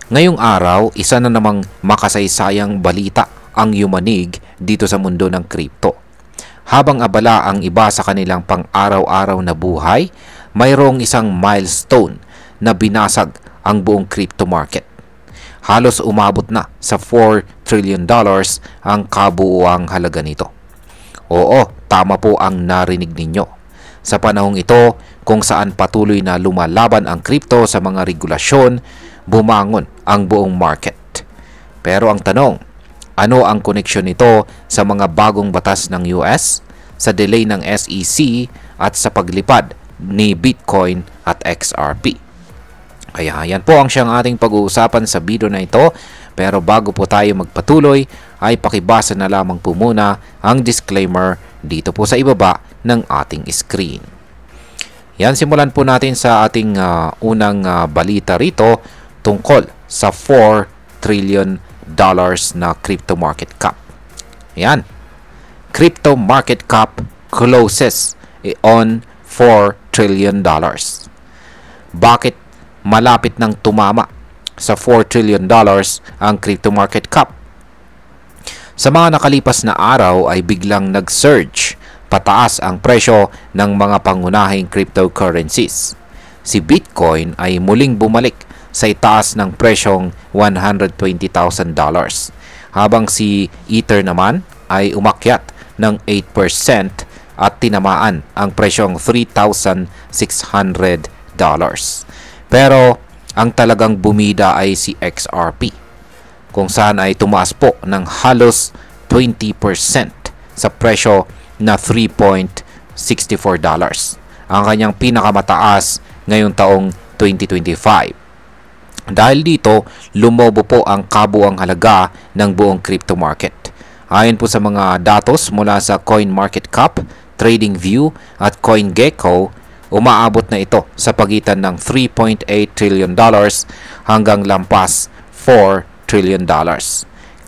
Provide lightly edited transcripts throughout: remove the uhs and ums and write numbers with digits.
Ngayong araw, isa na namang makasaysayang balita ang yumanig dito sa mundo ng crypto. Habang abala ang iba sa kanilang pang-araw-araw na buhay, mayroong isang milestone na binasag ang buong crypto market. Halos umabot na sa $4 trillion ang kabuuang halaga nito. Oo, tama po ang narinig ninyo. Sa panahong ito, kung saan patuloy na lumalaban ang crypto sa mga regulasyon, bumangon ang buong market. Pero ang tanong, ano ang koneksyon nito sa mga bagong batas ng US, sa delay ng SEC at sa paglipad ni Bitcoin at XRP? Kaya yan po ang siyang ating pag-uusapan sa video na ito. Pero bago po tayo magpatuloy, ay pakibasa na lamang po muna ang disclaimer dito po sa ibaba ng ating screen. Yan, simulan po natin sa ating unang balita rito tungkol sa $4 trillion na crypto market cap. Yan. Crypto market cap closes on $4 trillion. Bakit malapit nang tumama sa $4 trillion ang crypto market cap? Sa mga nakalipas na araw ay biglang nag-surge pataas ang presyo ng mga pangunahing cryptocurrencies. Si Bitcoin ay muling bumalik sa itaas ng presyong $120,000, habang si Ether naman ay umakyat ng 8% at tinamaan ang presyong $3,600. Pero ang talagang bumida ay si XRP, kung saan ay tumaas po ng halos 20% sa presyo na $3.64, ang kanyang pinakamataas ngayong taong 2025. Dahil dito, lumobo po ang kabuuang halaga ng buong crypto market. Ayon po sa mga datos mula sa CoinMarketCap, TradingView at CoinGecko, umaabot na ito sa pagitan ng $3.8 trillion hanggang lampas $4 trillion.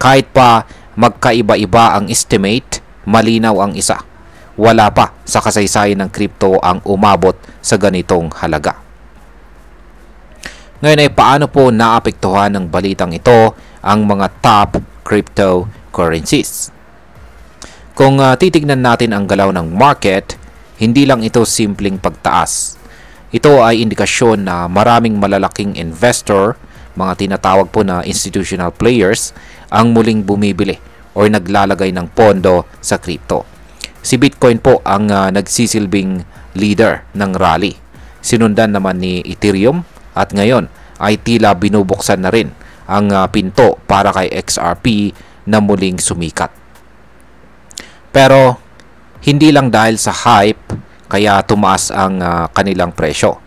Kahit pa magkaiba-iba ang estimate, malinaw ang isa. Wala pa sa kasaysayan ng crypto ang umabot sa ganitong halaga. Ngayon ay paano po naapektuhan ng balitang ito ang mga top cryptocurrencies? Kung titignan natin ang galaw ng market, hindi lang ito simpleng pagtaas. Ito ay indikasyon na maraming malalaking investor, mga tinatawag po na institutional players, ang muling bumibili o naglalagay ng pondo sa crypto. Si Bitcoin po ang nagsisilbing leader ng rally. Sinundan naman ni Ethereum at ngayon ay tila binubuksan na rin ang pinto para kay XRP na muling sumikat. Pero hindi lang dahil sa hype kaya tumaas ang kanilang presyo.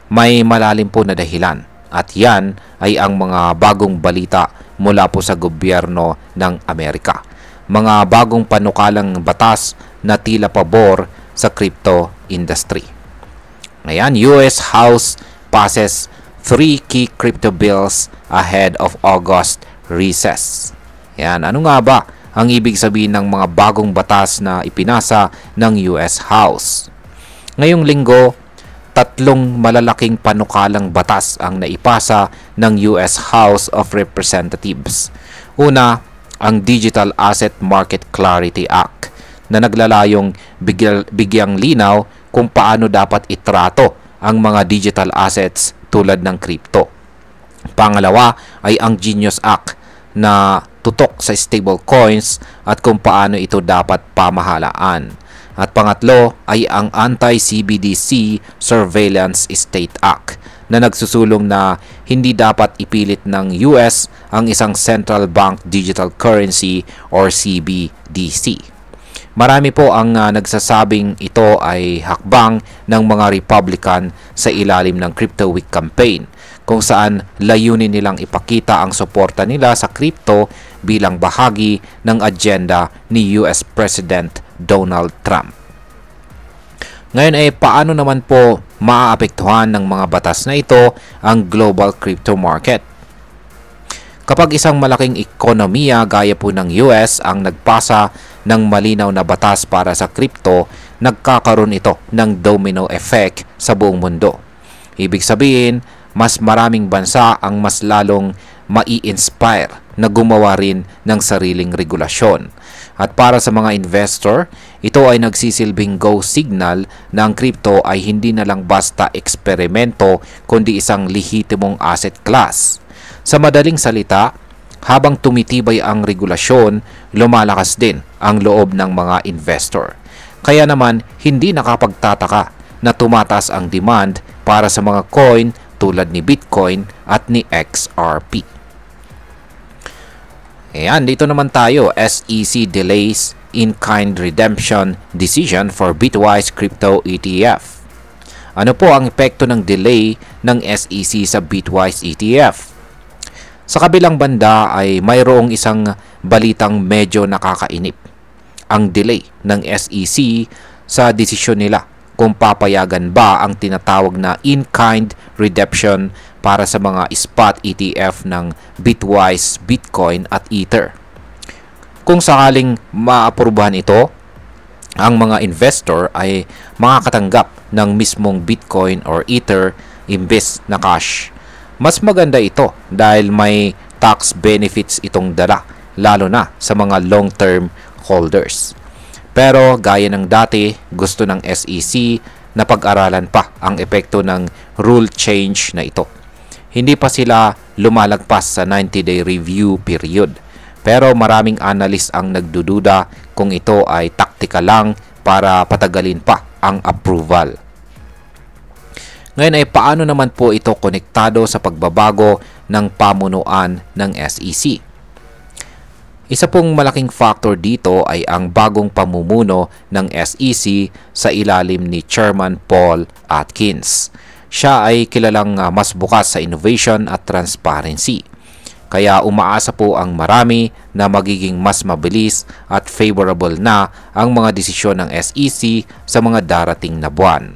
May malalim po na dahilan at yan ay ang mga bagong balita mula po sa gobyerno ng Amerika. Mga bagong panukalang batas na tila pabor sa crypto industry. Ayan, US House passes 3 key crypto bills ahead of August recess. Yan, ano nga ba ang ibig sabihin ng mga bagong batas na ipinasa ng US House? Ngayong linggo, 3 malalaking panukalang batas ang naipasa ng US House of Representatives. Una, ang Digital Asset Market Clarity Act na naglalayong bigyang linaw kung paano dapat itrato ang mga digital assets tulad ng crypto. Pangalawa ay ang Genius Act na tutok sa stable coins at kung paano ito dapat pamahalaan. At pangatlo ay ang Anti-CBDC Surveillance State Act na nagsusulong na hindi dapat ipilit ng US ang isang central bank digital currency or CBDC. Marami po ang nagsasabing ito ay hakbang ng mga Republican sa ilalim ng Crypto Week campaign, kung saan layunin nilang ipakita ang suporta nila sa crypto bilang bahagi ng agenda ni US President Donald Trump. Ngayon ay paano naman po maaapektuhan ng mga batas na ito ang global crypto market? Kapag isang malaking ekonomiya gaya po ng US ang nagpasa ng malinaw na batas para sa crypto, nagkakaroon ito ng domino effect sa buong mundo. Ibig sabihin, mas maraming bansa ang mas lalong mai-inspire na gumawa rin ng sariling regulasyon. At para sa mga investor, ito ay nagsisilbing go signal na ang crypto ay hindi na lang basta eksperimento kundi isang lehitimong asset class. Sa madaling salita, habang tumitibay ang regulasyon, lumalakas din ang loob ng mga investor. Kaya naman, hindi nakapagtataka na tumataas ang demand para sa mga coin tulad ni Bitcoin at ni XRP. Ayan, dito naman tayo, SEC delays in-kind redemption decision for Bitwise Crypto ETF. Ano po ang epekto ng delay ng SEC sa Bitwise ETF? Sa kabilang banda ay mayroong isang balitang medyo nakakainip. Ang delay ng SEC sa desisyon nila kung papayagan ba ang tinatawag na in-kind redemption para sa mga spot ETF ng Bitwise, Bitcoin at Ether. Kung sakaling maaprubahan ito, ang mga investor ay makakatanggap ng mismong Bitcoin or Ether imbes na cash. Mas maganda ito dahil may tax benefits itong dala, lalo na sa mga long-term holders. Pero gaya ng dati, gusto ng SEC na pag-aralan pa ang epekto ng rule change na ito. Hindi pa sila lumalagpas sa 90-day review period. Pero maraming analyst ang nagdududa kung ito ay taktika lang para patagalin pa ang approval. Ngayon ay paano naman po ito konektado sa pagbabago ng pamunuan ng SEC? Isa pong malaking factor dito ay ang bagong pamumuno ng SEC sa ilalim ni Chairman Paul Atkins. Siya ay kilalang mas bukas sa innovation at transparency. Kaya umaasa po ang marami na magiging mas mabilis at favorable na ang mga desisyon ng SEC sa mga darating na buwan.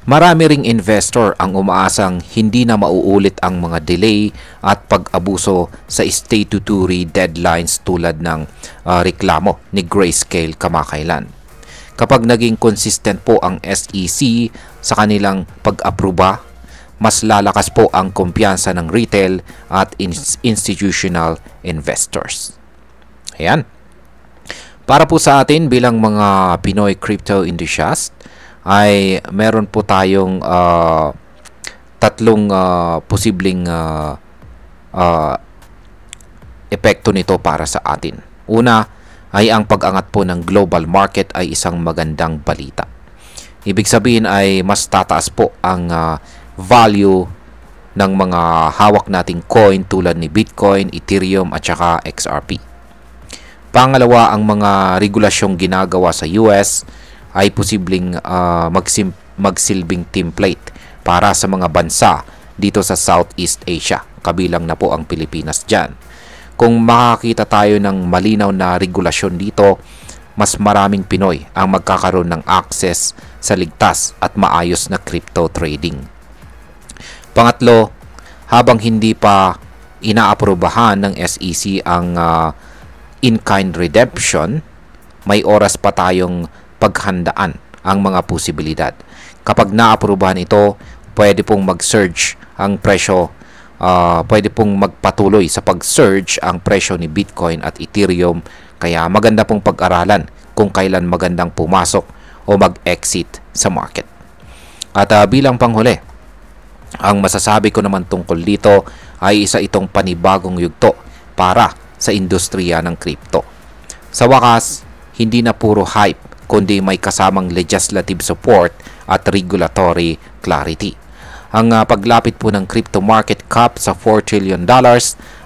Marami ring investor ang umaasang hindi na mauulit ang mga delay at pag-abuso sa statutory deadlines tulad ng reklamo ni Grayscale kamakailan. Kapag naging consistent po ang SEC sa kanilang pag-aproba, mas lalakas po ang kumpiyansa ng retail at institutional investors. Ayan. Para po sa atin bilang mga Pinoy crypto enthusiast, ay meron po tayong tatlong posibleng epekto nito para sa atin. Una ay ang pag-angat po ng global market ay isang magandang balita. Ibig sabihin ay mas tataas po ang value ng mga hawak nating coin tulad ni Bitcoin, Ethereum at saka XRP. Pangalawa, ang mga regulasyong ginagawa sa US ay posibleng magsilbing template para sa mga bansa dito sa Southeast Asia, kabilang na po ang Pilipinas dyan. Kung makakita tayo ng malinaw na regulasyon dito, mas maraming Pinoy ang magkakaroon ng access sa ligtas at maayos na crypto trading. Pangatlo, habang hindi pa inaaprubahan ng SEC ang in-kind redemption, may oras pa tayong paghandaan ang mga posibilidad. Kapag naaprubahan ito, pwede pong mag-surge ang presyo, pwede pong magpatuloy sa pag-surge ang presyo ni Bitcoin at Ethereum, kaya maganda pong pag-aralan kung kailan magandang pumasok o mag-exit sa market. At bilang panghuli, ang masasabi ko naman tungkol dito ay isa itong panibagong yugto para sa industriya ng crypto. Sa wakas, hindi na puro hype kundi may kasamang legislative support at regulatory clarity. Ang paglapit po ng crypto market cap sa $4 trillion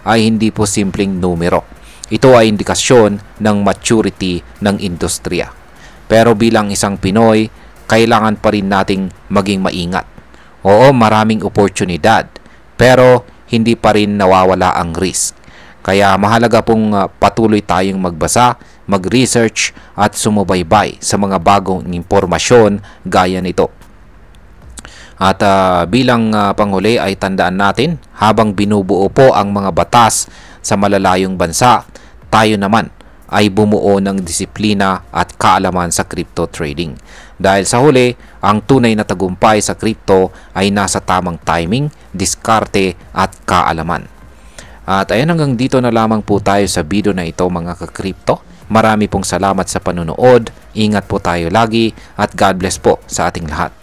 ay hindi po simpleng numero. Ito ay indikasyon ng maturity ng industriya. Pero bilang isang Pinoy, kailangan pa rin nating maging maingat. Oo, maraming oportunidad, pero hindi pa rin nawawala ang risk. Kaya mahalaga pong patuloy tayong magbasa, mag-research at sumubaybay sa mga bagong impormasyon gaya nito. At bilang panghuli ay tandaan natin, habang binubuo po ang mga batas sa malalayong bansa, tayo naman ay bumuo ng disiplina at kaalaman sa crypto trading. Dahil sa huli, Ang tunay na tagumpay sa crypto ay nasa tamang timing, diskarte at kaalaman. At ayan, hanggang dito na lamang po tayo sa video na ito mga ka-crypto. Marami pong salamat sa panunood, ingat po tayo lagi at God bless po sa ating lahat.